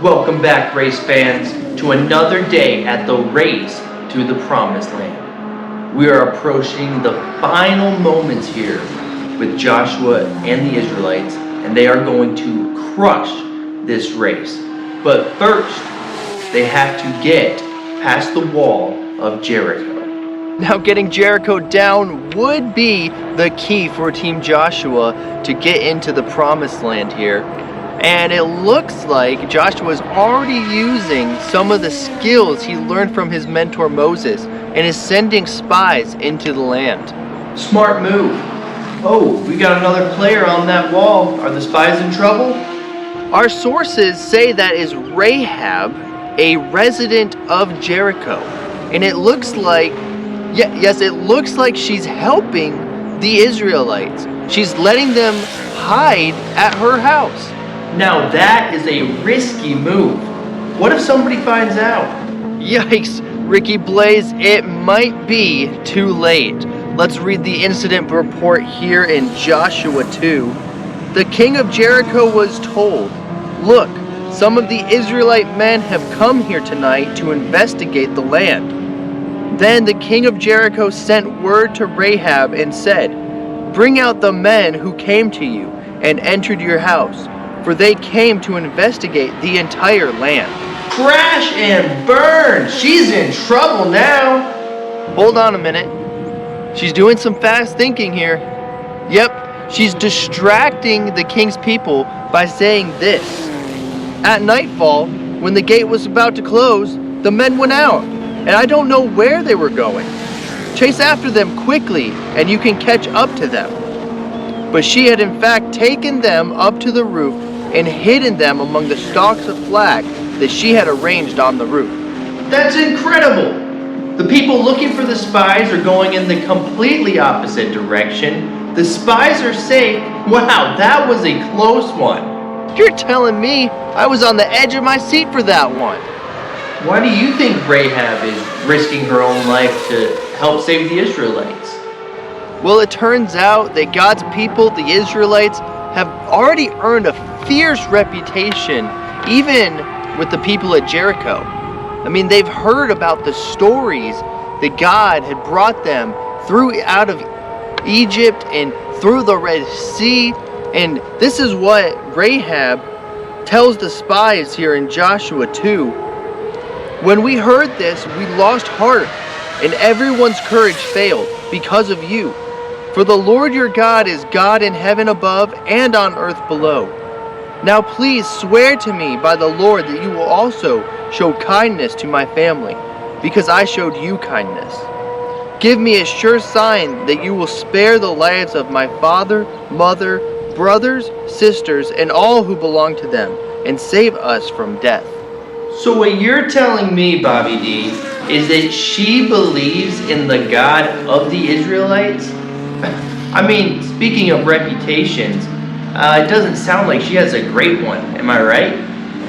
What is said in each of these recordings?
Welcome back, race fans, to another day at the race to the Promised Land. We are approaching the final moments here with Joshua and the Israelites, and they are going to crush this race. But first, they have to get past the wall of Jericho. Now, getting Jericho down would be the key for Team Joshua to get into the Promised Land here. And it looks like Joshua's already using some of the skills he learned from his mentor Moses and is sending spies into the land. Smart move. Oh, we got another player on that wall. Are the spies in trouble? Our sources say that is Rahab, a resident of Jericho. And it looks like, it looks like she's helping the Israelites. She's letting them hide at her house. Now that is a risky move. What if somebody finds out? Yikes, Ricky Blaze, it might be too late. Let's read the incident report here in Joshua 2. The king of Jericho was told, "Look, some of the Israelite men have come here tonight to investigate the land." Then the king of Jericho sent word to Rahab and said, "Bring out the men who came to you and entered your house, for they came to investigate the entire land." Crash and burn! She's in trouble now! Hold on a minute. She's doing some fast thinking here. Yep, she's distracting the king's people by saying this. At nightfall, when the gate was about to close, the men went out, and I don't know where they were going. Chase after them quickly, and you can catch up to them. But she had in fact taken them up to the roof and hidden them among the stalks of flag that she had arranged on the roof. That's incredible! The people looking for the spies are going in the completely opposite direction. The spies are safe. Wow, that was a close one. You're telling me I was on the edge of my seat for that one. Why do you think Rahab is risking her own life to help save the Israelites? Well, it turns out that God's people, the Israelites, have already earned a fierce reputation, even with the people at Jericho. I mean, they've heard about the stories that God had brought them through out of Egypt and through the Red Sea. And this is what Rahab tells the spies here in Joshua 2. When we heard this, we lost heart, and everyone's courage failed because of you. For the Lord your God is God in heaven above and on earth below. Now please swear to me by the Lord that you will also show kindness to my family, because I showed you kindness. Give me a sure sign that you will spare the lives of my father, mother, brothers, sisters, and all who belong to them, and save us from death." So what you're telling me, Bobby D, is that she believes in the God of the Israelites? I mean, speaking of reputations, it doesn't sound like she has a great one, am I right?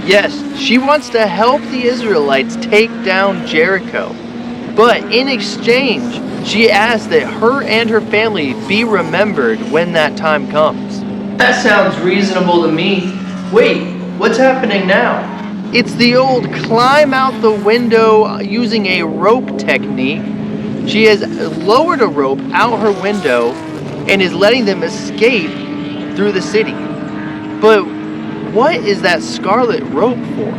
Yes, she wants to help the Israelites take down Jericho. But in exchange, she asks that her and her family be remembered when that time comes. That sounds reasonable to me. Wait, what's happening now? It's the old climb out the window using a rope technique. She has lowered a rope out her window and is letting them escape through the city. But what is that scarlet rope for?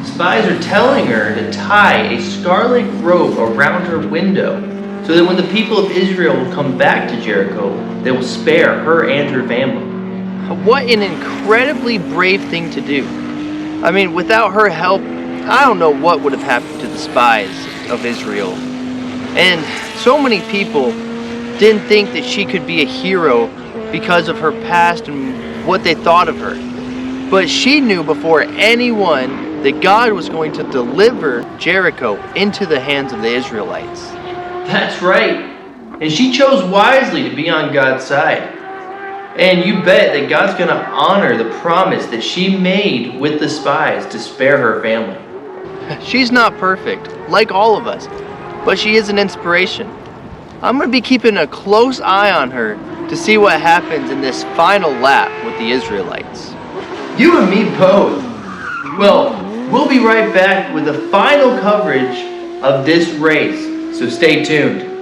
Spies are telling her to tie a scarlet rope around her window so that when the people of Israel will come back to Jericho, they will spare her and her family. What an incredibly brave thing to do. I mean, without her help, I don't know what would have happened to the spies of Israel. And so many people didn't think that she could be a hero because of her past and what they thought of her. But she knew before anyone that God was going to deliver Jericho into the hands of the Israelites. That's right. And she chose wisely to be on God's side. And you bet that God's going to honor the promise that she made with the spies to spare her family. She's not perfect, like all of us, but she is an inspiration. I'm going to be keeping a close eye on her to see what happens in this final lap with the Israelites. You and me both. Well, We'll be right back with the final coverage of this race, so stay tuned.